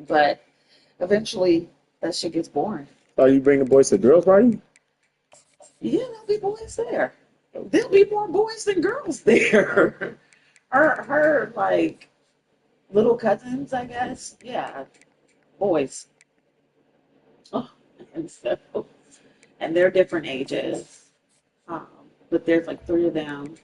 But eventually, that shit gets boring. Oh, you bringing boys to girls party? Yeah, there'll be boys there. There'll be more boys than girls there. Her like little cousins, I guess. Yeah, boys. Oh, and so, and they're different ages. Um, but there's like three of them.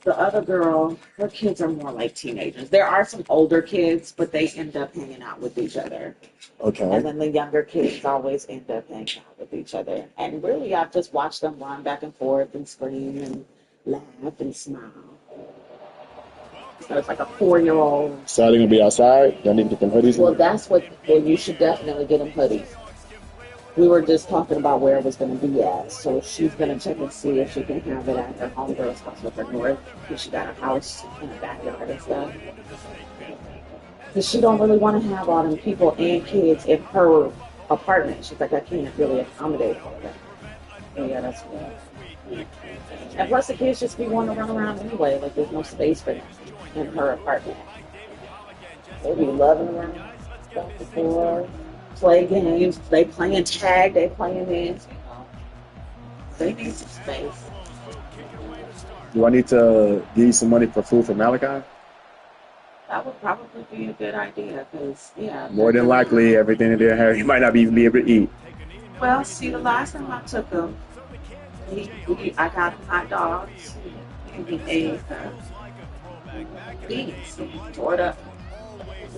The other girl, her kids are more like teenagers. There are some older kids, but they end up hanging out with each other. And Okay. then the younger kids always end up hanging out with each other. And really, I've just watched them run back and forth and scream and laugh and smile. So it's like a 4-year-old. So they gonna be outside? Y'all need to get them hoodies Well, in? that's what, well, you should definitely get them hoodies. We were just talking about where it was going to be at. So she's going to check and see if she can have it at her homegirl's house with her north. Because she got a house in the backyard and stuff. Because she don't really want to have all them people and kids in her apartment. She's like, I can't really accommodate all of that. So yeah, that's good. And plus the kids just be wanting to run around anyway. Like there's no space for them in her apartment. They be loving around stuff before. Play games. They playing tag. They playing this. They need some space. Do I need to give you some money for food for Malachi? That would probably be a good idea because, yeah. More than likely, everything in there, he might not even be able to eat. Well, see, the last time I took him, I got him hot dogs and he ate beans. He tore it up.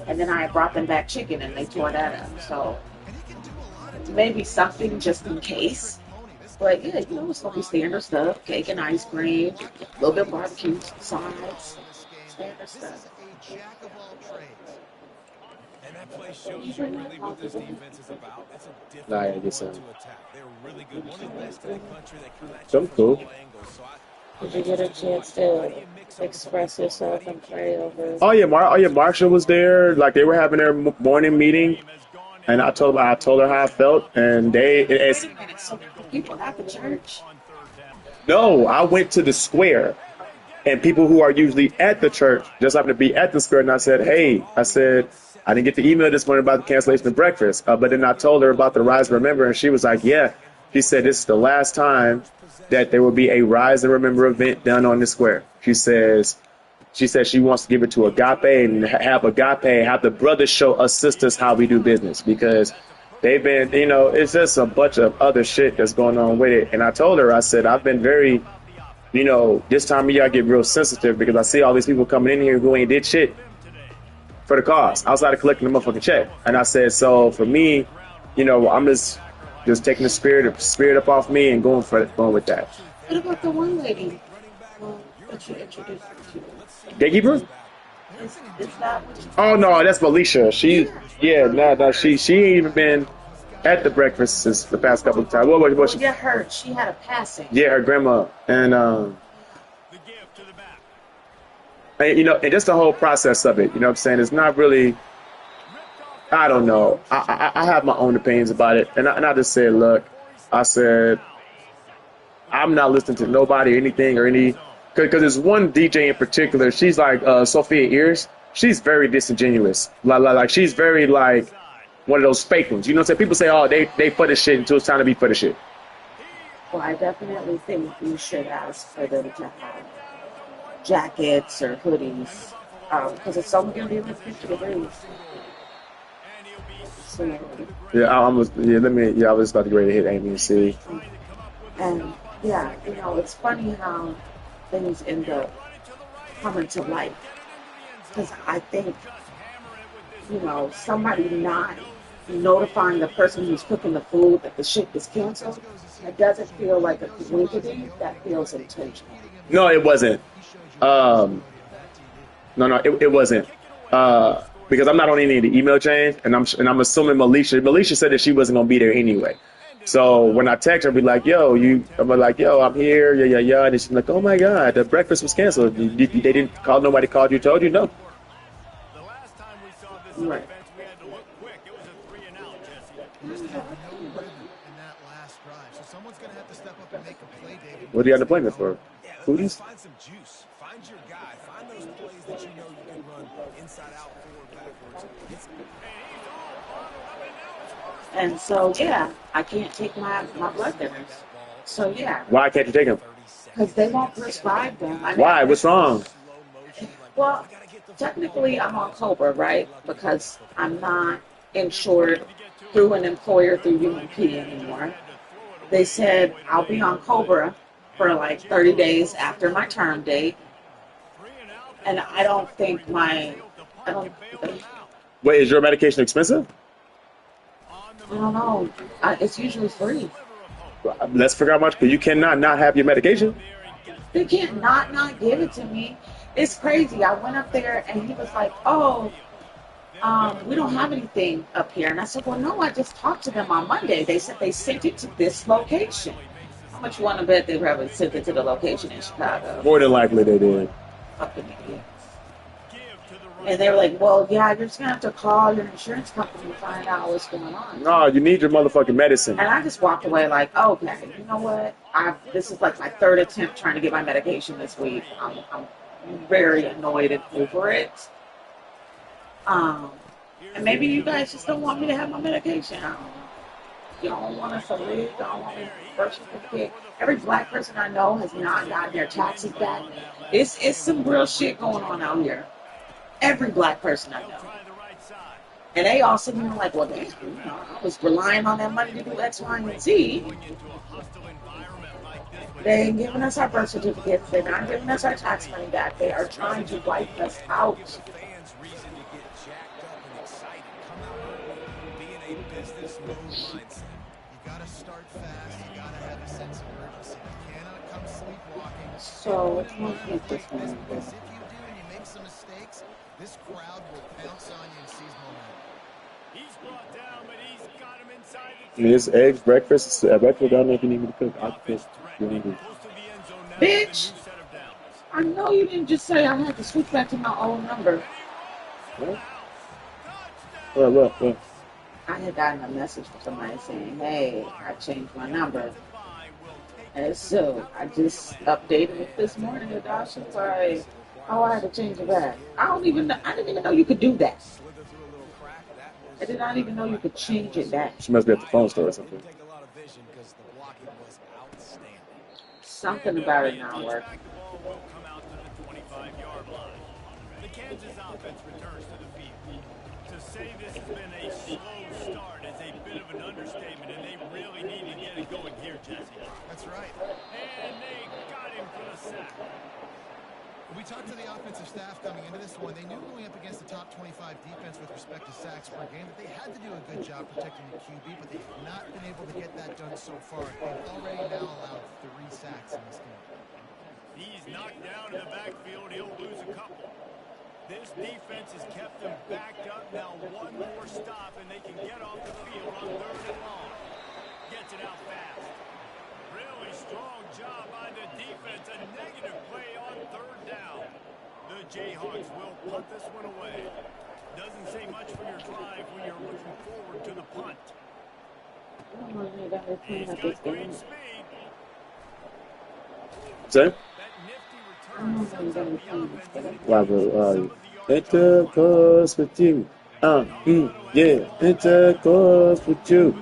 And then I brought them back chicken and they tore that up. So maybe something just in case. But yeah, you know, it's gonna be standard stuff: cake and ice cream, a little bit of barbecue, sides, standard stuff. And that play shows you really what this defense is about. It's a different Nah, I guess so. to attack. They're really good. One of the best in the country. They come at you Some with cool. all angles. So Did you get a chance to express yourself and pray over? Oh yeah, Marsha was there. Like they were having their morning meeting, and I told her how I felt, and it's Wait a minute, so many people at the church? no. I went to the square, and people who are usually at the church just happened to be at the square, and I said, hey, I didn't get the email this morning about the cancellation of breakfast, but then I told her about the Rise and Remember, and she was like, yeah. She said this is the last time that there will be a Rise and Remember event done on the square. She says she wants to give it to Agape and have the brothers show us sisters how we do business because they've been, it's just a bunch of other shit that's going on with it. And I told her, I said, I've been very, this time of year I get real sensitive because I see all these people coming in here who ain't did shit for the cause outside of collecting the motherfucking check. And I said, so for me, I'm just taking the spirit up off me and going with that. What about the one lady that you introduced me to? Gatekeeper? Is that what you? Oh no, that's Felicia. She ain't even been at the breakfast since the past couple of times. What she? Yeah, she had a passing. Yeah, her grandma and and just the whole process of it. You know what I'm saying? It's not really. I don't know. I have my own opinions about it, and I just said, look, I said I'm not listening to nobody or anything or any. Because there's one DJ in particular, she's like Sophia Ears. She's very disingenuous. Like she's very like one of those fake ones. You know what I'm saying? People say, oh, they for the shit until it's time to be for the shit. Well, I definitely think you should ask for them to have jackets or hoodies because it's only going to be like 50 degrees. So, Yeah, I was about to get ready to hit Amy and see. and yeah, it's funny how things end up coming to light. Because I think, somebody not notifying the person who's cooking the food that the shit is canceled, it doesn't feel like a coincidence. That feels intentional. No, it wasn't. No, it wasn't. Because I'm not on any of the email chains, and I'm assuming Melisha said that she wasn't gonna be there anyway. So when I text her, be like, I'm here, yeah. And she's like, oh my God, the breakfast was canceled. They didn't call, nobody called you, told you? No. Right. You just have no rhythm in that last drive. So someone's going to have to step up and make a play, David. What do you got to play this for? Yeah, let's Foodies? find some juice. Find your guy. Find those plays that you know you can run inside out, forward, backwards. And so, yeah, I can't take my blood thinners. So, yeah, Why can't you take him? because they won't prescribe them. I mean, Why? What's wrong? well, technically, I'm on COBRA, right? Because I'm not insured through an employer through UMP anymore. They said I'll be on COBRA for like 30 days after my term date. And I don't think I don't Wait, is your medication expensive? know. It's usually free. Let's figure out how much, because you cannot not have your medication. They can't not give it to me. It's crazy. I went up there and he was like, "Oh, we don't have anything up here." And I said, "Well, no, I just talked to them on Monday. They said they sent it to this location." How much you want to bet they probably sent it to the location in Chicago? More than likely they did. Fucking idiots. And they were like, "Well, yeah, you're just gonna have to call your insurance company to find out what's going on." No, you need your motherfucking medicine. And I just walked away like, "Okay, you know what? This is like my third attempt trying to get my medication this week. I'm very annoyed and over it. And maybe you guys just don't want me to have my medication. I don't know. You don't want us to live. You don't want me to birth certificate. Every black person I know has not gotten their taxes back. It's some real shit going on out here. Every black person I know. And they all sitting there like, well, damn, I was relying on that money to do X, Y, and Z. They ain't giving us our birth certificates. They're not giving us our tax money back. They are trying to wipe us out. Fans reason to get jacked up and excited. Come out, be in a business mode mindset. You got to start fast. You got to have a sense of urgency. You cannot come sleepwalking. So, let's make this one. Because if you do and you make some mistakes, this crowd will pounce on you and seize momentum. He's brought down, but he's got him inside I mean, it's eggs, breakfast. Breakfast, I don't know if you need me to cook. I cook. You need me. Bitch, I know you didn't just say I had to switch back to my old number. What? I had gotten a message from somebody saying, hey, I changed my number. And so I just updated it this morning. And Dash was like, oh, I had to change it back. I didn't even know you could do that. I did not even know you could change it back. She must be at the phone store or something. Take a lot of vision because the blocking was outstanding. Something about it not working. will come out to the 25-yard line. The Kansas offense returns to the field. To say this has been a slow start is a bit of an understatement, and they really need to get it going here, Jesse. That's right. And they got him for the sack. We talked to the offensive staff coming into this one. They knew going up against the top 25 defense with respect to sacks per game that they had to do a good job protecting the QB, but they've not been able to get that done so far. They've already now allowed 3 sacks in this game. He's knocked down in the backfield. He'll lose a couple. This defense has kept them backed up. Now one more stop, and they can get off the field on 3rd and long. Gets it out fast. Really strong job by the defense. A negative play on 3rd down. The Jayhawks will punt this one away. Doesn't say much for your drive when you're looking forward to the punt. He's got great speed. Say? That nifty return. Intercourse with you. Yeah, intercourse with you.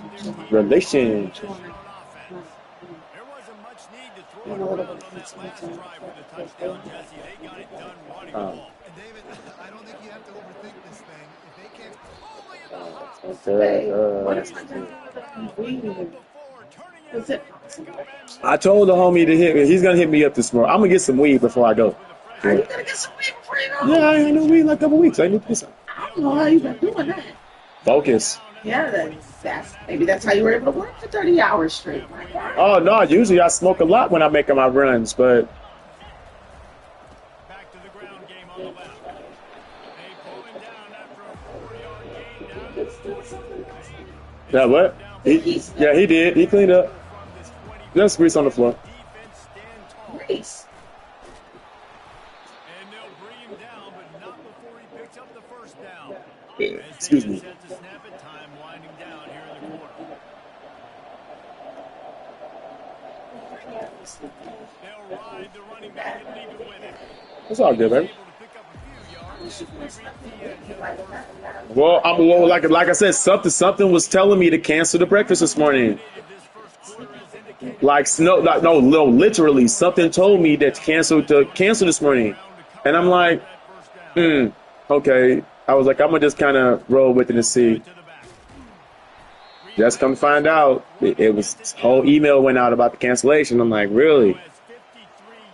Relation. There wasn't much need to throw it around on that last drive for the touchdown, Jesse. They got it done running the ball. And David, I don't think you have to overthink this thing. If they can't What is my doing? Is it possible? I told the homie to hit me. He's gonna hit me up this morning. I'm gonna get some weed before I go. Are you gonna get some weed before you go? Yeah, I ain't had no weed in like a couple weeks. I need to get some. I don't know how you've been doing that. Focus. Yeah, maybe that's how you were able to work for 30 hours straight. My God. Oh no, usually I smoke a lot when I'm making my runs, but Back to the ground game on the left. They pull him down after a 4-yard gain down to the 20. yeah, what? Yeah, he did. He cleaned up. Just grease on the floor. Defense stand tall. Grace. And they'll bring him down, but not before he picks up the 1st down. Excuse me. Set to snap it, time winding down here in the ride the running back and leave it with him. It's all good, man. Able to pick up a few yards as we reach the end of the first. Well, like I said, something was telling me to cancel the breakfast this morning. This first quarter has indicated Like no, literally, something told me that to cancel this morning, and I'm like, that first down. okay. I was like, I'm gonna just kind of roll with it and see. To the back. Just come find out, it was this whole email went out about the cancellation. I'm like, really? Has 53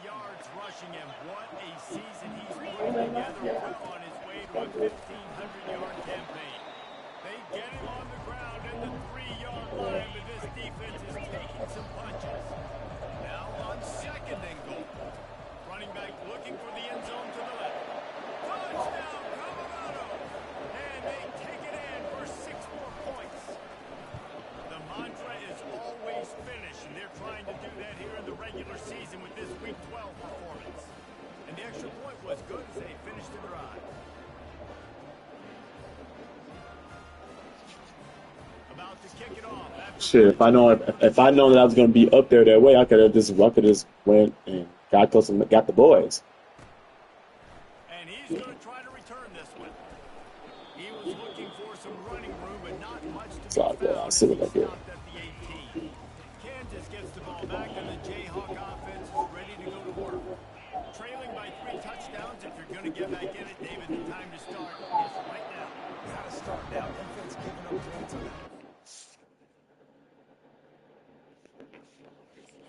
yards rushing him. What a season he's put together, well on his way to a 1,500-yard campaign. They get him on the ground at the 3-yard line, but this defense is taking some punches. Now on second and goal. Running back looking for the end zone to the left. Touchdown, Colorado! And they take it in for 6 more points. The mantra is always finish, and they're trying to do that here in the regular season with this Week 12 performance. And the extra point was good as they finished the drive. About to kick it off. After Shit, if I know that I was gonna be up there that way, I could have just went and got the boys. And he's going to try to return this one. He was looking for some running room, but not much to It's all be good. found. I'll see what I He do. stopped at the 18. Kansas gets the ball back, and the Jayhawk offense is ready to go to work. Trailing by 3 touchdowns. If you're going to get back in it, David, the time to start is right now. Gotta start now. Defense giving up points on that.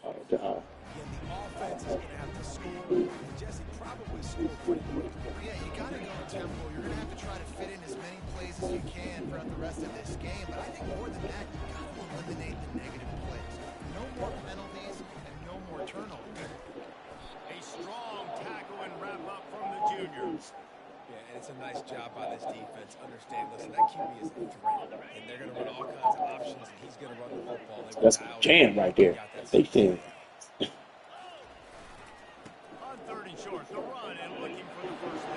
Oh, God. Again, the offense is going to have to score. And Jesse probably scored pretty quick. Yeah, you got to go tempo. You're going to have to try to fit in as many plays as you can throughout the rest of this game. But I think more than that, you got to eliminate the negative plays. No more penalties and no more turnovers. A strong tackle and wrap up from the juniors. Yeah, and it's a nice job by this defense. Understand, listen, that QB is a threat. And they're going to run all kinds of options, and he's going to run the football. They That's were out. jam right there. They can. On 3rd and short, the run and looking for the first down.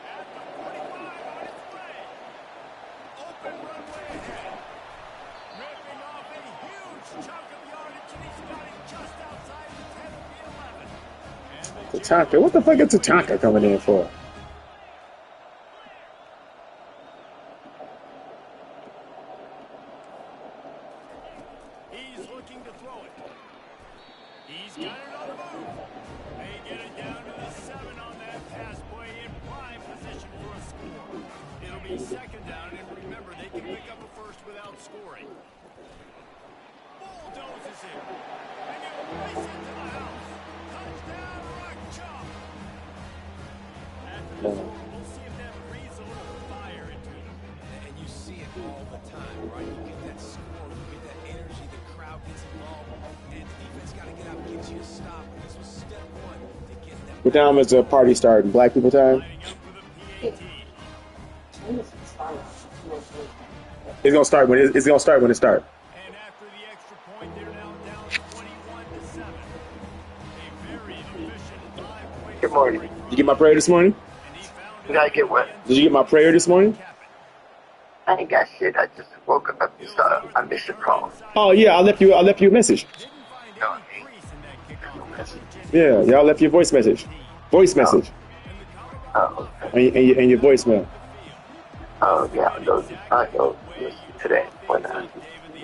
At the 45 on its way. Open runway ahead. Ripping off a huge chunk of yardage, and he's got it just outside the 10 of the 11. And the Tatanka, what the fuck is Tatanka coming in for? He's looking to throw it. He's got it on the move. They get it down to the 7 on that pass play in prime position for a score. It'll be 2nd down, and remember, they can pick up a first without scoring. Bulldozes it. And he'll race into the house. Touchdown, Rock Chalk. After this one, we'll see if that breathes a little fire into them. And you see it all the time, right? You get that score, you get that energy, the crowd gets involved, and the defense got to get out and get you a stop. And this was step 1 to get them. What time is the party starting? Black people time? Lining up for the PAT. It's gonna start when it starts. And after the extra point, they're now down 21-7. A very efficient 5-point Good morning. scoring Did you get my prayer this morning? and he found Did I get what? Did you get my prayer this morning? I ain't got shit. I just woke up and I missed your call. Oh yeah, I left you a message. No, Yeah, y'all left your voice message. Voice message. oh, okay. And your voicemail. Oh, yeah, I know today.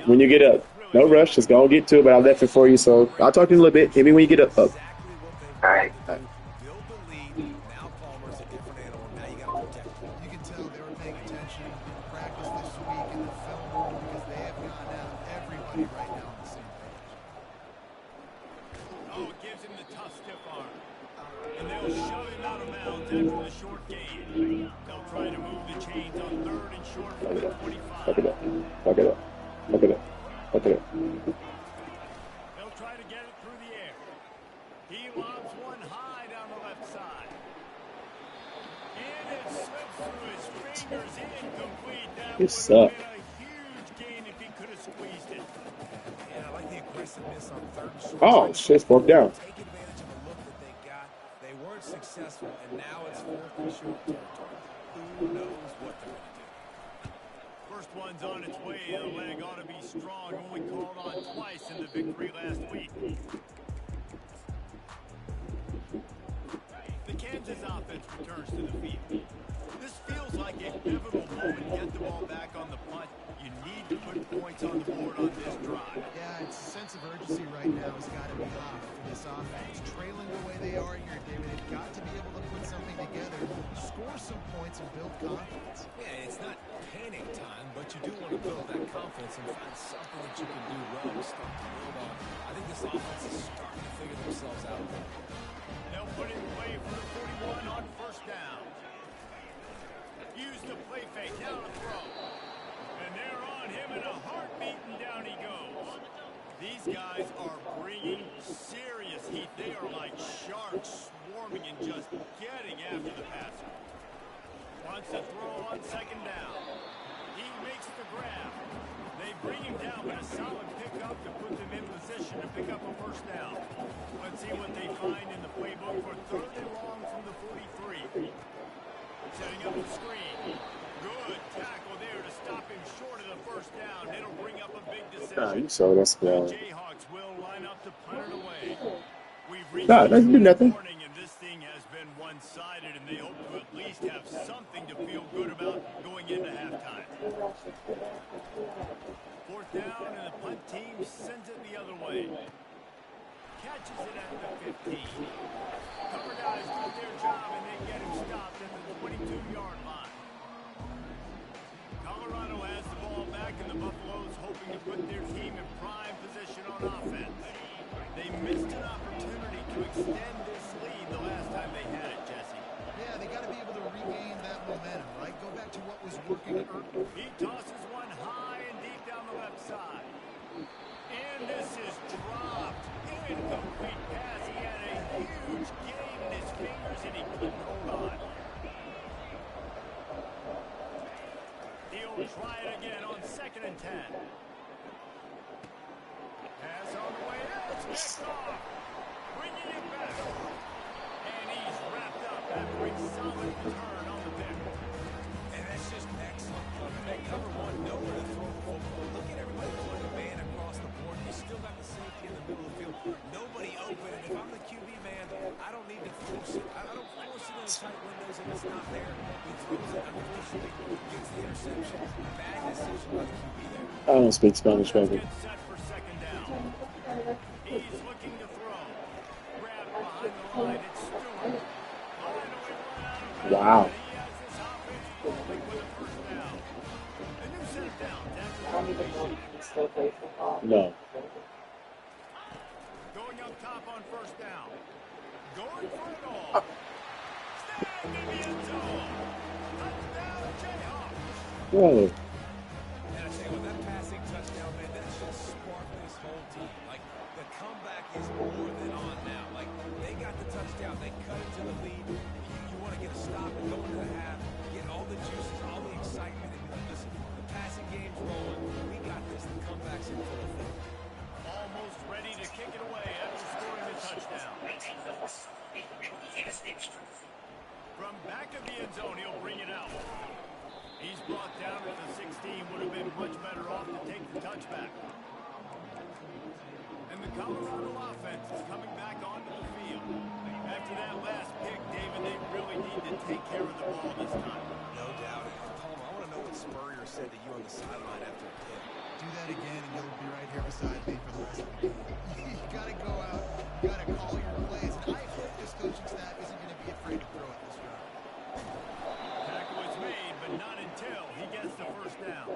When you get up. No rush, just go and get to it, but I left it for you, so I'll talk to you in a little bit. Hit me when you get up. All right. Build the lead. Now Palmer's a different animal. Now you got to protect him. You can tell they were paying attention in practice this week in the film room because they have gone out everybody right now on the same page. Oh, it gives him the tough stiff arm. And they'll shove him out of bounds after the short gain. They'll try to move the chains on 3rd and short from the 25. Fuck it up. Fuck it up. Fuck it up. Fuck it up. They'll try to get it through the air. He lobs one high down the left side. And it slips through his fingers, incomplete. That You would suck. have been a huge gain if he could have squeezed it. Yeah, I like the aggressiveness on 3rd and short. Oh, shit's broke down. Take advantage of the look that they got. They weren't successful, and now it's 4th and short territory. Who knows what they're going to do? First one's on its way. The leg ought to be strong. Only called on twice in the victory last week. returns to the field. This feels like a pivotal moment. Get the ball back on the punt. You need to put points on the board on this drive. Yeah, it's a sense of urgency right now has got to be high for this offense. Trailing the way they are here, David, they've got to be able to put something together, score some points, and build confidence. Yeah, it's not panic time, but you do want to build that confidence and find something that you can do well to start to build on. I think this offense is starting to figure themselves out. They'll put it away for the 41 on first down. Use the play fake, now to throw. And they're on him in a heartbeat, and down he goes. These guys are bringing serious heat. They are like sharks swarming and just getting after the passer. Wants to throw on second down. He makes the grab. They bring him down, but a solid pickup to put them in position to pick up a first down. Let's see what they find in the playbook for third and long from the 43. Setting up the screen. Good tackle there to stop him short of the first down. It'll bring up a big decision. You showed us The well. Jayhawks will line up to punt it away. We've reached No, doesn't do the nothing. morning, and this thing has been one-sided, and they hope to at least have something to feel good about going into halftime. Fourth down, and the punt team sends it the other way. Catches it at the 15. Cover guys do their job, and they get him stopped at the 22-yard line. Colorado has the ball back, and the Buffaloes hoping to put their team in prime position on offense. They missed an opportunity to extend this lead the last time they had it, Jesse. Yeah, they got to be able to regain that momentum, right? Go back to what was working early. He tosses one high and deep down the left side. And this is dropped. Incomplete pass. He had a huge gain in his fingers, and he couldn't hold on. He'll try it again on 2nd and 10. Pass on the way. It's picked off. Bringing it back. And he's wrapped up after a solid return on the pick. And that's just excellent. They cover one, nowhere to throw the football. Look at everybody going to man across the board. You still got the safety in the middle of the field. Nobody open. And if I'm the QB man, I don't need to force it. I don't force it in tight windows if it's not there. He throws it, unfortunately, gets the interception. Bad decision by the QB there. I don't speak Spanish, baby. Gets set for second down. He's looking to throw. Grabbed behind the line. It's Stewart. Finally run out of bounds. Wow. He has this offense rolling with a first down. A new set of downs after I don't even know if he still plays football. No. going up top on first down. Going for it all. Snagged in the end zone. Touchdown, Jayhawks. Whoa. And I tell you what, that passing touchdown, man, that should spark this whole team. Like, the comeback is more than on now. Like, they got the touchdown. They cut into the lead. You want to get a stop and go into the half, get all the juices, all the excitement. And be like, listen, the passing game's rolling. We got this. The comeback's in full effect. Almost ready to kick it away after scoring the touchdown. From back of the end zone, he'll bring it out. He's brought down at the 16. Would have been much better off to take the touchback. And the Colorado offense is coming back onto the field. After that last pick, David, they really need to take care of the ball this time. No doubt. And Palmer, I want to know what Spurrier said to you on the sideline after a hit. Do that again, and you'll be right here beside me for the rest of the game. You got to go out. You got to call your plays. And I hope this coaching staff isn't going to be afraid to throw it this round. Tackle is made, but not until he gets the first down.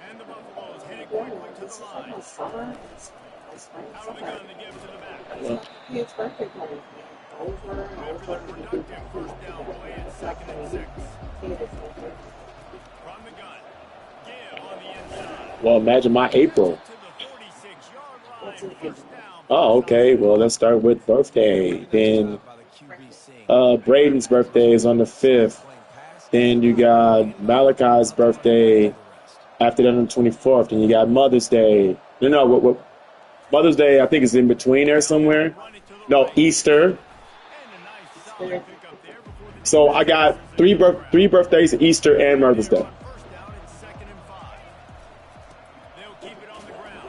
And the Buffaloes heading quickly to the line. Out of the gun to give to the back. Huge birthday party. Over and After over. the productive first down play at 2nd and 6. From the gun. Give on the inside. Well, imagine my April. To the 46-yard line. First down. Oh, okay. Well, let's start with birthday. Then By the QB seeing Braden's birthday is on the 5th. playing pass. Then you got Malachi's birthday after that on the 24th. Then you got Mother's Day. No, what Mother's Day, I think, is in between there somewhere. Run it to the No, right. Easter. And a nice solid pickup there before the So I got three birthdays, Easter and Mother's Day. First down and 2nd and 5. They'll keep it on the ground.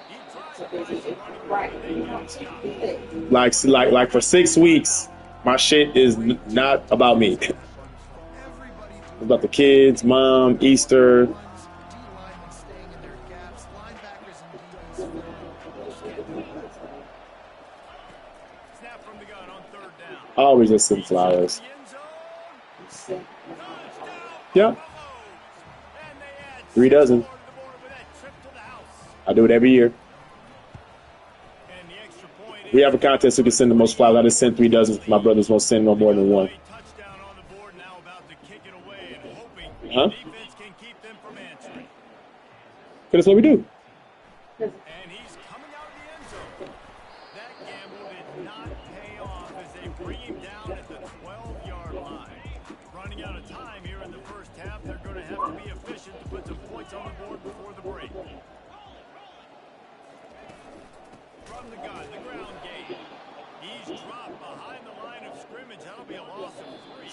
He tries to Right. running You want to be big. Like for 6 weeks, My shit is not about me. It's Everybody doing about the kids, mom, Easter. D linemen staying in their gaps, linebackers and DBs firm. You just can't do it without them. Snap from the gun on third down. I always just send flowers. The end zone. Touchdown, Yep. Buffaloes. And they add 3 dozen. more to the board with that trip to the house. I do it every year. And the extra point We have a contest who can send the most flowers. I just sent 3 dozen. My brothers won't send no more than one. touchdown on the board, now about to kick it away and hoping Huh? defense can keep them from answering. That's what we do. And he's coming out of the end zone. That gamble did not pay off as they bring him down at the 12-yard line. Running out of time here in the first half, they're going to have to be efficient to put some points on the board before the break. From the gun, the ground game. He's dropped behind the line of scrimmage. That'll be a loss of 3.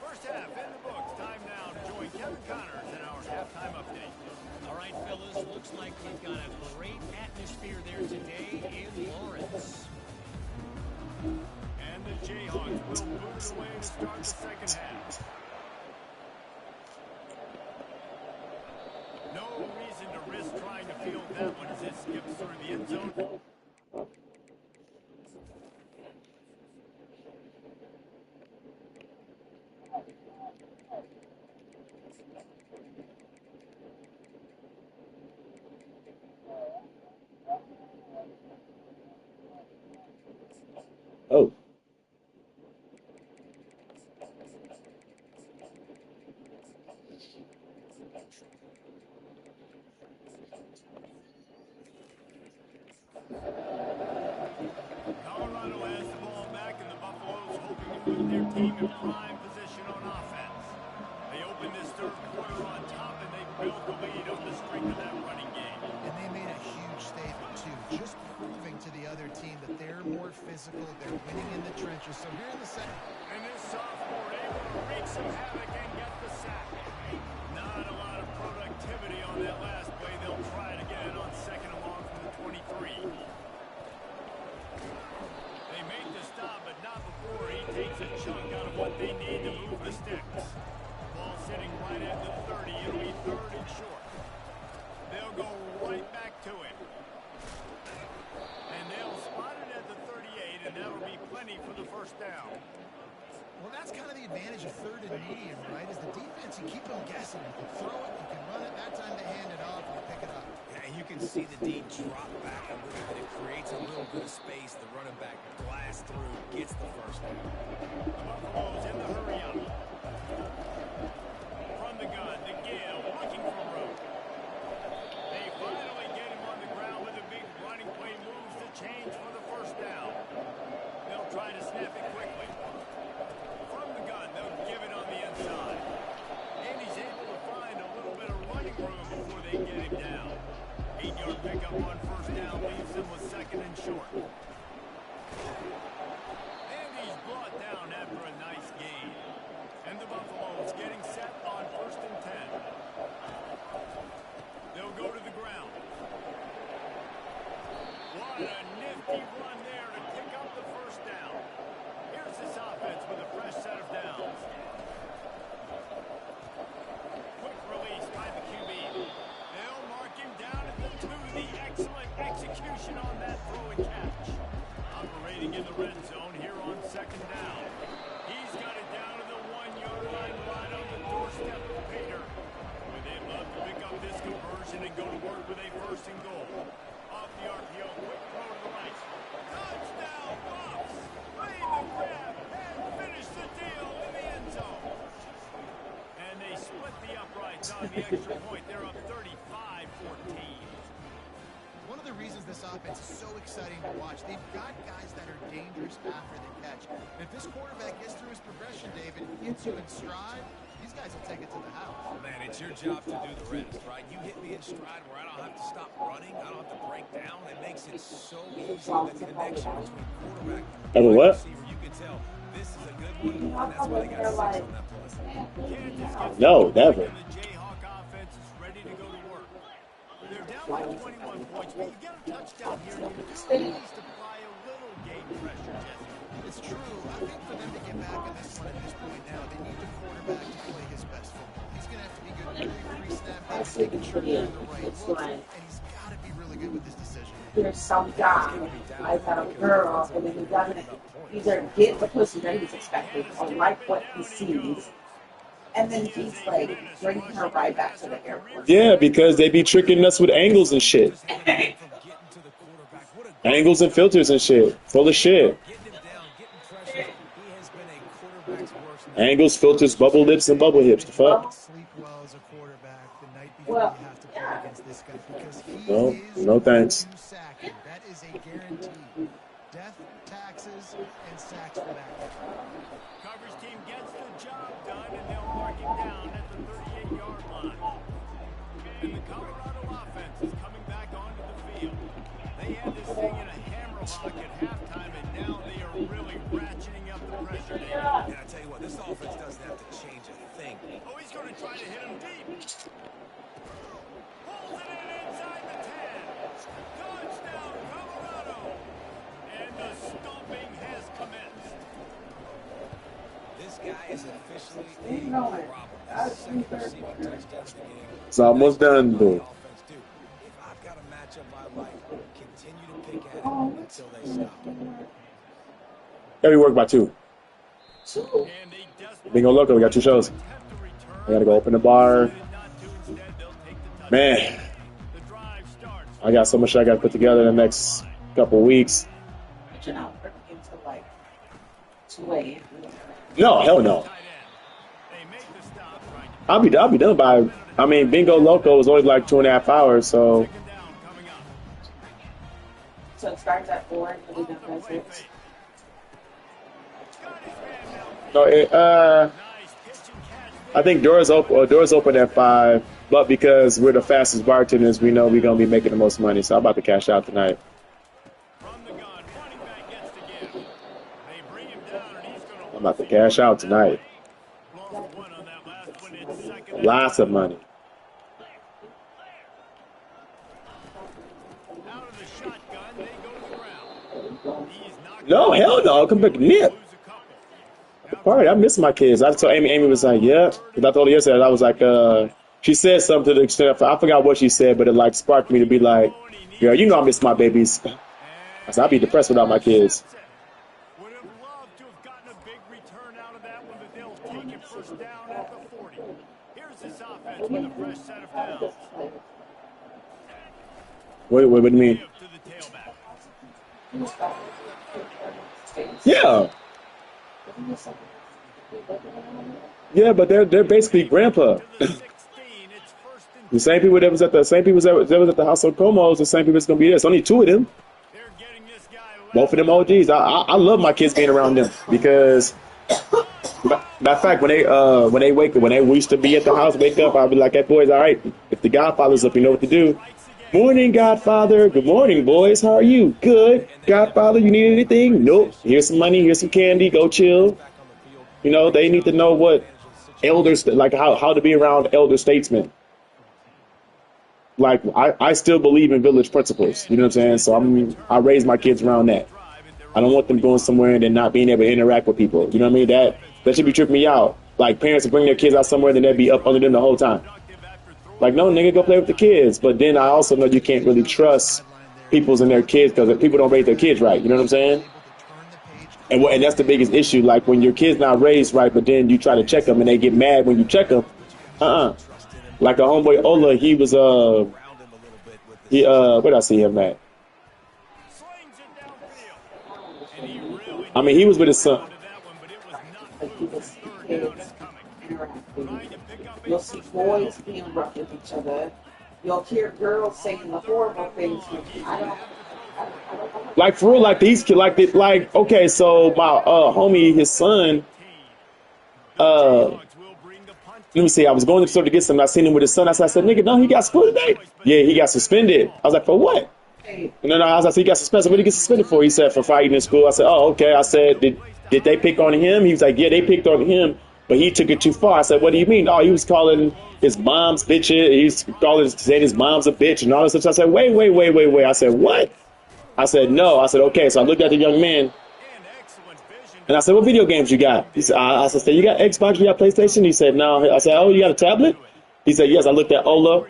First half in the books. Time now to join Kevin Connors in our halftime update. All right, fellas, looks like we've got a great atmosphere there today in Lawrence. And the Jayhawks will boot it away to start the second half. No reason to risk trying to field that one as it skips through the end zone. Oh. Colorado has the ball back, and the Buffaloes hoping to put their team in prime position on offense. They opened this third quarter on top, and they built the lead on the strength of that running game. And they made a huge statement, too, just proving to the other team that they're more physical, they're winning in the trenches. So here in the second. And this sophomore able to wreak some havoc and get the sack. Not a lot of productivity on that last play. They'll try it again on second and long from the 23. They make the stop, but not before he takes a chunk out of what they need to move the sticks. Ball sitting right at the 30. It'll be third and short. They'll go right back to him. And they'll spot it at the 38, and that'll be plenty for the first down. Well, that's kind of the advantage of third and medium, right? Is the defense, you keep them guessing. You can throw it, you can run it. That time they hand it off and you pick it up. And you can see the D drop back a little bit. It creates a little bit of space. The running back blasts through, gets the first down. Buffalo's in the hurry up. From the gun, the Gill looking for room. They finally get him on the ground with a big running play, moves the chains for the first down. They'll try to snap it quickly. From the gun, they'll give it on the inside. And he's able to find a little bit of running room before they get him down. 8-yard pickup on first down leaves them with second and short. And he's brought down after a nice gain. And the Buffaloes getting set on first and 10. They'll go to the ground. What a nifty run there to pick up the first down. Here's this offense with a fresh set of downs. Quick release by the QB. They'll mark him down at the 2. The excellent execution on that throw and catch. Operating in the red zone here on second down. He's got it down to the 1-yard line right on the doorstep of Pater. Would they love to pick up this conversion and go to work with a first and goal? Off the RPO, quick throw to the right. Touchdown, Buffs! Made the grab and finished the deal in the end zone. And they split the uprights on the extra point. They're up 35-14. One of the reasons this offense is so exciting to watch, they've got guys that are dangerous after the catch. And if this quarterback gets through his progression, David, hits you in stride, these guys will take it to the house. Man, it's your job to do the rest, right? You hit me in stride where I don't have to stop running. I don't have to break down. It makes it so easy, the connection between quarterback Have a and what? receiver. You can tell this is a good one, and that's why they got 6 on that play. Kansas gets No, the never. and the Jayhawk offense is ready to go to work. They're down by 21 points, but you get a touchdown here, and you do need to apply a little game pressure, Jesse. It's That's true. I think for them to get back in this one at this point now, they need the quarterback to play his best football. He's going to have to be good every snap, I was making thinking sure for they're you. in the right It's looks, like and he's got to be really good with his decision. there's some guy, I got a girl, and then he doesn't either get the pussy that he's expecting or like what he sees, and then he's like bringing her right back to the airport. Yeah, because they be tricking us with angles and shit. From getting to the quarterback. What a Angles and filters and shit. Full of shit. getting him down, getting pressure. He has been a quarterback's worst Angles, filters, bubble lips, and bubble hips. The fuck? Sleep well as a quarterback the night before Well, you have to play against this guy because he No, is no thanks. going to sack him. That is a guarantee. Death, taxes, and sacks for that guy. Coverage team gets the job done, and they'll mark him down at the 38-yard line. And the Colorado offense is coming back onto the field. They had this thing in a hammerlock at halftime, and now they are really ratcheting up the pressure. And I tell you what, this offense doesn't have to change a thing. Oh, he's going to try to hit him deep. Pulls it in inside the 10. Touchdown, Colorado. And the stomping has commenced. This guy is officially a problem. Second receiving touchdown of the game. It's almost done, though. Offense do. If I've got a matchup I like, continue to pick at it until they stop. Yeah, we work by 2. Two. And they desperately Bingo Loco, we got 2 shows. attempt to return. I gotta go open the bar. Decided not to. Instead, they'll take the touchdown. Man, The drive starts. I got so much I gotta put together in the next couple weeks. But you're not working until like 2 a.m. No, hell no. Tight end. They make the stop. Right. I'll be done by. I mean, Bingo Loco was only like 2.5 hours, so Second down coming up. So it starts at 4 and we'll be done by 6. Got his man now. no. Nice pitch and catch. I think doors open at 5, but because we're the fastest bartenders, we know we're gonna be making the most money. So I'm about to cash out tonight. From the gun, running back gets the give. They bring him down, and he's going to I'm about to cash out tonight. lost one on that last one. It's second and Lots of money. out of the shotgun. They go to the ground. He's knocked No, hell no. Come back, nip. lose a couple. All right, I miss my kids. I told Amy. Amy was like, "Yeah." Because I told her yesterday. I was like, She said something to the extent of, I forgot what she said, but it like sparked me to be like, "Girl, you know I miss my babies." I said, "I'd be depressed without my kids." Would have loved to have gotten a big return out of that one, but they'll take it first down at the 40. Here's this offense with a fresh set of downs. What do you mean? Give to the tailback. Yeah, yeah, but they're basically grandpa. To the 16, it's first and The same people that was at the House of Promos, the same people that's gonna be there. It's only 2 of them. they're getting this guy. Both of them OGs. I love my kids being around them because, matter of fact, when they used to be at the house, wake up, I'll be like, "Hey boys, all right. If the Godfather's up, you know what to do." Morning, Godfather. Good morning, boys. How are you? Good. Godfather, you need anything? Nope. Here's some money. Here's some candy. Go chill. You know, they need to know what elders, like how to be around elder statesmen. Like, I still believe in village principles. You know what I'm saying? So I raise my kids around that. I don't want them going somewhere and then not being able to interact with people. You know what I mean? That should be tripping me out. Like, parents will bring their kids out somewhere and then they'd be up under them the whole time. Like, no, nigga, go play with the kids. But then I also know you can't really trust people's and their kids because people don't raise their kids right. You know what I'm saying? And that's the biggest issue. Like, when your kid's not raised right, but then you try to check them and they get mad when you check them. Like a homeboy Ola, he was where did I see him at? Slings it downfield. And he really I mean, he was with his son. to that one, but it was not Like people see kids interacting. trying to pick up You'll see boys being rough with each other. You'll hear girls saying the horrible things. I don't Like, for real, like these kids, like okay, so my homie, his son, will bring the punt. let me see, I was going to the store to get something. I seen him with his son. I said, "Nigga, no, he got school today." Yeah, he got suspended. I was like, "For what?" Hey, And then I said, "He got suspended." I said, "What did he get suspended for?" He said, "For fighting in school." I said, "Oh, okay." I said, Did they pick on him?" He was like, "Yeah, they picked on him, but he took it too far." I said, "What do you mean?" "Oh, he was calling his mom's bitch. He was saying his mom's a bitch and all this stuff." I said, wait. I said, "What?" I said, "No." I said, "Okay." So I looked at the young man. And excellent vision And I said, what video games you got? He said, I said, you got Xbox, you got PlayStation? He said, no. I said, oh, you got a tablet? He said, yes. I looked at Ola.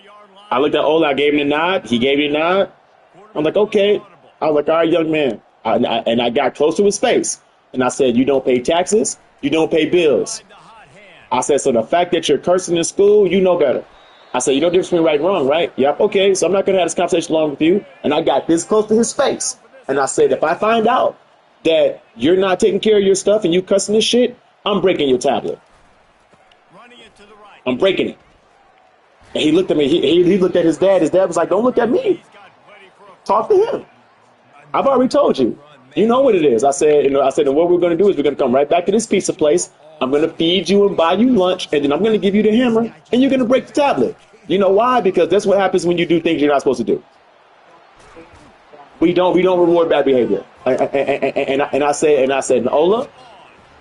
I gave him the nod. He gave me the nod. I'm like, okay. I was like, all right, young man. And I got close to his face. And I said, you don't pay taxes. You don't pay bills. I said, so the fact that you're cursing in school, you know better. I said, you know the difference between right and wrong, right? Yep, okay. So I'm not going to have this conversation long with you. And I got this close to his face. And I said, if I find out that you're not taking care of your stuff and you cussing this shit, I'm breaking your tablet. I'm breaking it. And he looked at me. He looked at his dad. His dad was like, don't look at me. Talk to him. I've already told you. You know what it is. I said, and what we're going to do is we're going to come right back to this pizza place. I'm going to feed you and buy you lunch, and then I'm going to give you the hammer, and you're going to break the tablet. You know why? Because that's what happens when you do things you're not supposed to do. We don't reward bad behavior. And I said, Ola,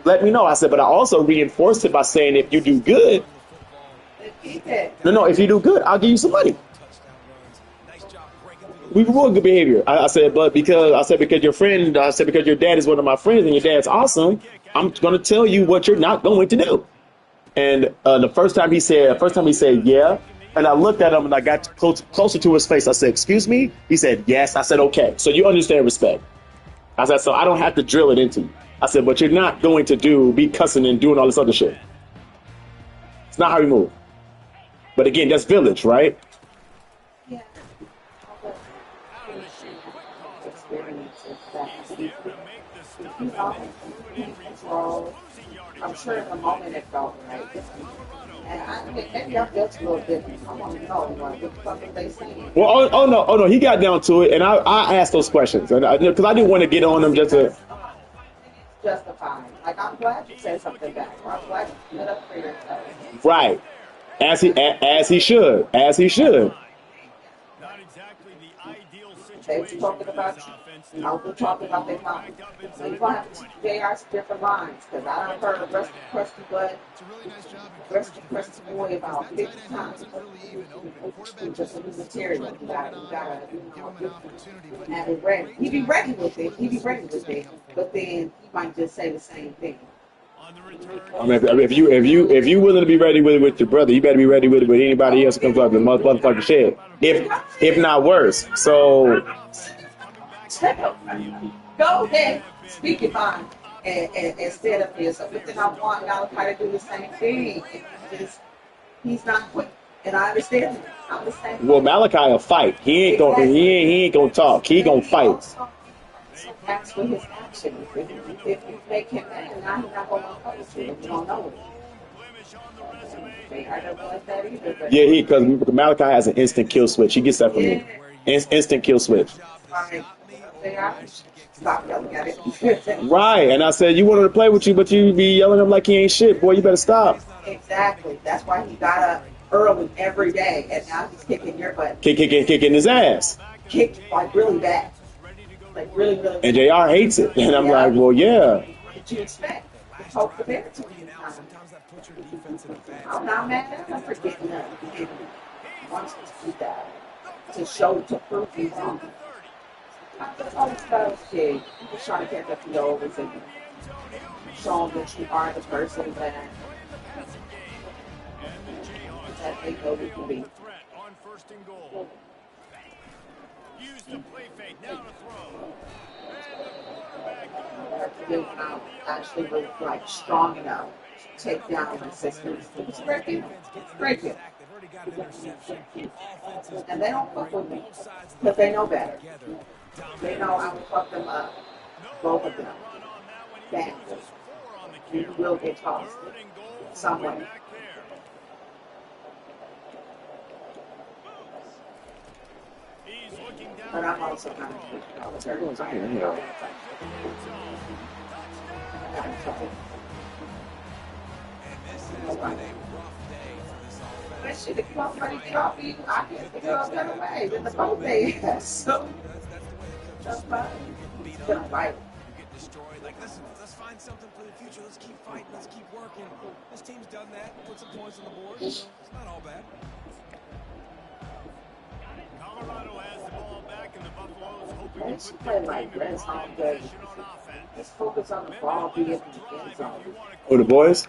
let me know. I said, but I also reinforced it by saying, if you do good, if you do good, I'll give you some money. We reward good behavior. I said, because your dad is one of my friends and your dad's awesome, I'm going to tell you what you're not going to do. And the first time he said, yeah. And I looked at him and I got closer to his face. I said, excuse me? He said, yes. I said, okay. So you understand respect. I said, so I don't have to drill it into you. I said, but you're not going to be cussing and doing all this other shit. It's not how we move. But again, that's village, right? Yeah. I'm sure in the moment it felt right. And I mean, maybe I felt a little different. I want to know what the fuck are they saying? Well, oh no, he got down to it, and I asked those questions, and because I didn't want to get on him just to justify. Like, I'm glad you said something back. I'm glad you stood up for yourself. Right, as he should. Not exactly the ideal situation. They've spoken about you. I'll be talking about their mind. So you're going to have to teach JR's different lines, because I done heard a crusty butt, crusty boy about 50 times. Just a new material. You gotta, have it ready. He be ready with it. But then he might just say the same thing. I mean, if you willing to be ready with your brother, you better be ready with it with anybody else who comes up the motherfucking shit. If not worse. So go ahead, speak your mind, and instead of this. But then I want y'all to try to do the same thing. He's not quick, and I understand it. I'm the same. Well, Malachi will fight. He ain't gonna talk. He gonna fight. So acts with his actions. If you make him mad, now he's not gonna fuck with you. You don't know it. I don't like that either. Yeah, because Malachi has an instant kill switch. He gets that from me. Instant kill switch. Right. Stop yelling at it. Right, and I said you wanted to play with you, but you be yelling at him like he ain't shit. Boy, you better stop. Exactly. That's why he got up early every day, and now he's kicking your butt. Kicking his ass. Kicked like really bad. Like really. And JR hates it, and I'm like, well, yeah. What did you expect? Poke the bear to you. I'm not mad at him for getting up. He wants to do that to prove you wrong. That's all this stuff, kid. You're just trying to catch up to the old and show them that you are the person that they know you can be. I'm actually really like strong enough to take down my sisters. It's breaking. And they don't fuck with me because they know better. They know I will fuck them up. Both of them. Badly. You will get tossed some way. But I'm also kind of But shit, if you want money to get off you, I can't figure out better ways than the both days. So, that's fine. It's gonna fight. Like, listen, let's find something for the future. Let's keep fighting. Let's keep working. This team's done that. Put some points on the board. It's not all bad. Colorado has the ball back, and the Buffaloes hoping I used to play like Red Zone, but just focus on the ball, be in the end zone. Who, the boys?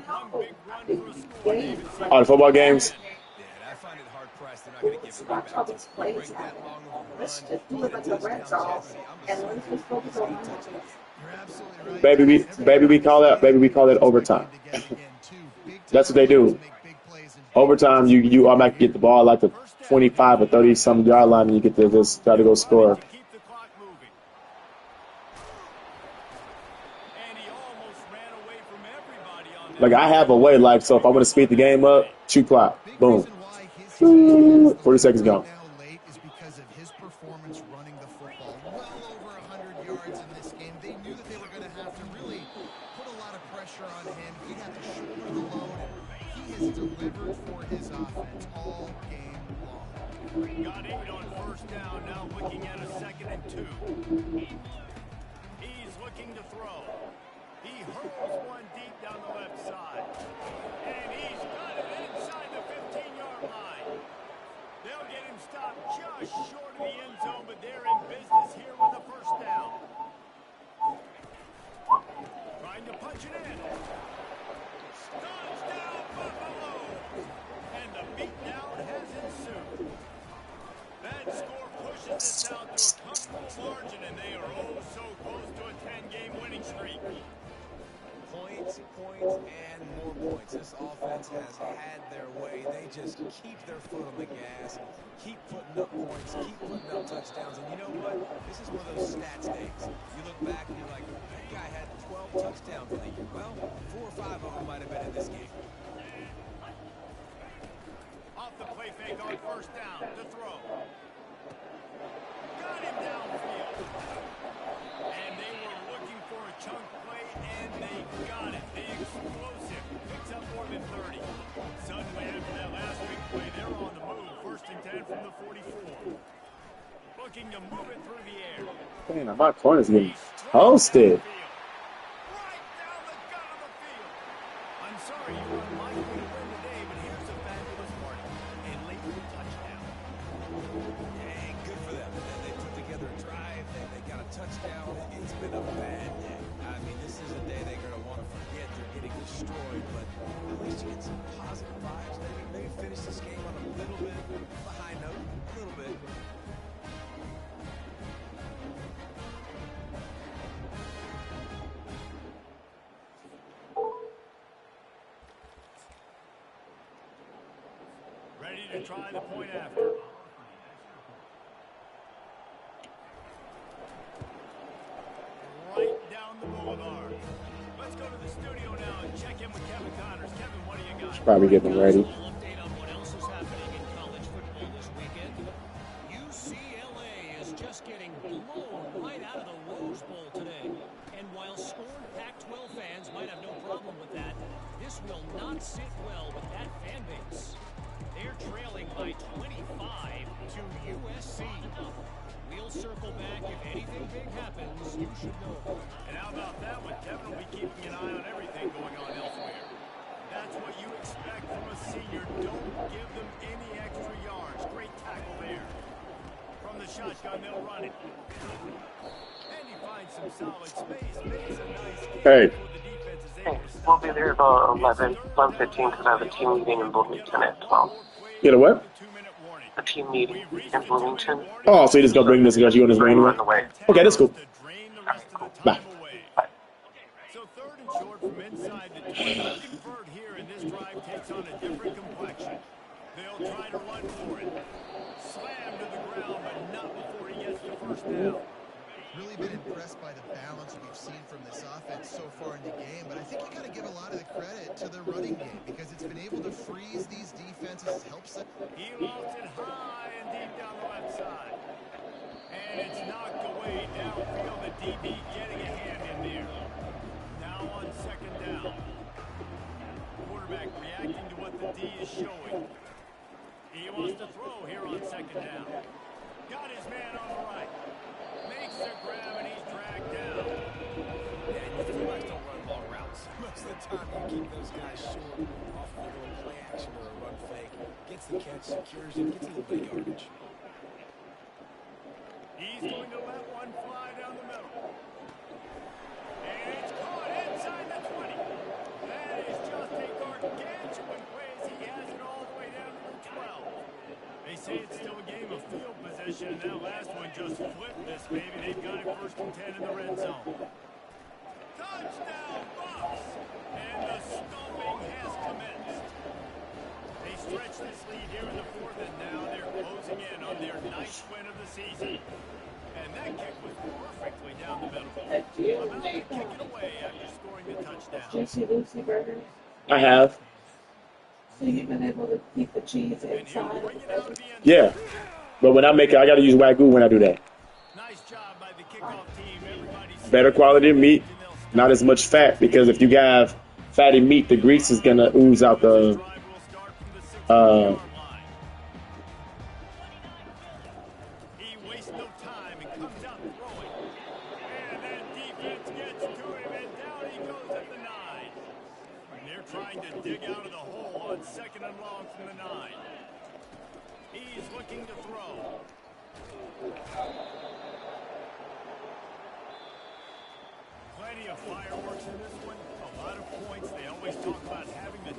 No, I think games Oh, the like football games? Yeah, I find it hard pressed. They're not going to give it's it about right how back to these them. plays Break that happen. long of a Let's run, just do get it a like the Red touchdown Zone, jeopardy. I'm and let's assuming just focus it's on 8 that. touchdowns. You're absolutely right. Baby, we call that overtime. That's what they do. Overtime, you automatically get the ball like the 25 or 30 some yard line, and you get to just try to go score. To keep the clock moving. And he almost ran away from everybody on that. Like I have a way, like so if I want to speed the game up, shoot clock, boom, 40 seconds gone. Now late is because of his performance running the football. Well over 100 yards in this game. They knew that they were going to have to really put a lot of pressure on him. He'd have to shoulder the load, and he has delivered for his offense all game long. Got 8 on first down, now looking at a 2nd and 2. He's looking to throw. He hurls one deep down the left side. And he's got it inside the 15-yard line. They'll get him stopped just short of the end zone, but they're in business here with a first down. Trying to punch it in. Touchdown, Buffalo! And the beatdown has ensued. That score pushes this out to a comfortable margin, and they are oh so close to a 10-game winning streak. Points, and more points. This offense has had their way. They just keep their foot on the gas, keep putting up points, keep putting up touchdowns. And you know what? This is one of those stats days. You look back and you're like, that guy had 12 touchdowns in the year. Well, 4 or 5 of them might have been in this game. Off the play fake on first down to throw. Got him downfield. And they were looking for a chunk play, and they got it. The explosive picks up more than 30. Suddenly, after that last big play, they're on the move. 1st and 10 from the 44. Looking to move it through the air. Damn, my corner's getting toasted. Right down the gut of the field. I'm sorry you were unlikely to win today, but here's a fabulous morning. A late touchdown. And good for them. They put together a drive. They got a touchdown. It's been a bad day. I mean, this is a day they're going to want to forget. They're getting destroyed, but at least you get some positive vibes. Maybe finish this game on a little bit of a high note. A little bit. Ready to try the point after. Right down the boulevard. Let's go to the studio now and check in with Kevin Connors. Kevin, what do you got? Should probably get them ready. Update on what else is happening in college football this weekend. UCLA is just getting blown right out of the Rose Bowl today. And while scorned Pac-12 fans might have no problem with that, this will not sit well with that fan base. They're trailing by 25 to USC. We'll circle back if anything big happens. You should know. And how about that one? Kevin will be keeping an eye on everything going on elsewhere. That's what you expect from a senior. Don't give them any extra yards. Great tackle there. From the shotgun, they'll run it. And he finds some solid space. Makes a nice kick Hey. before the defense is Hey, able to we'll stop be it. there about 11:15 because I have a team meeting in Bloomington at 12. Get a what? A team meeting in Bloomington. Oh, so you just go bring this because you want this We're anyway? on the way. Okay, that's cool. To drain the rest of the Bye. time away. Bye. So 3rd and short from inside the 20. The convert here in this drive takes on a different complexion. They'll try to run for it. Slam to the ground, but not before he gets the first down. Really been impressed by the balance we've seen from this offense so far in the game, but I think you got to give a lot of the credit to the running game because it's been able to freeze these defenses, helps them. He lofts it high and deep down the left side. And it's knocked away downfield. The DB getting a hand in there. Now on 2nd down. Quarterback reacting to what the D is showing. He wants to throw here on 2nd down. Got his man on the right. Makes the grab and he's dragged down. And the fullbacks don't run long routes. Most of the time, you keep those guys short off of a little play action or a run fake. Gets the catch, secures it, gets a little bit of yardage. He's he's going to let one fly down the middle. And it's caught inside the 20. That is just a gargantuan play as he has it all the way down to the 12. They say it's still a game of field possession, and that last one just flipped this, baby. They've got it 1st and 10 in the red zone. Touchdown, Bucks! And the stomping has commenced. They stretch this lead here in the 4th, and now they're closing in on their 9th win of the season. And that kick was perfectly down the middle. About to kick it away after scoring the touchdown. Juicy Lucy burgers. I have. So you've been able to keep the cheese And he'll inside. bring it out of the end Yeah. zone. But when I make it, I got to use Wagyu when I do that. Nice job by the kickoff team. Everybody's Better quality meat, not as much fat, because if you have fatty meat, the grease is going to ooze out the. drive will start from the 6-yard line. He wastes no time and comes out throwing. And that defense gets to him, and down he goes at the 9. And they're trying to dig out of the hole on 2nd and long from the 9. He's looking to throw. Plenty of fireworks in this one. A lot of points. They always talk about having the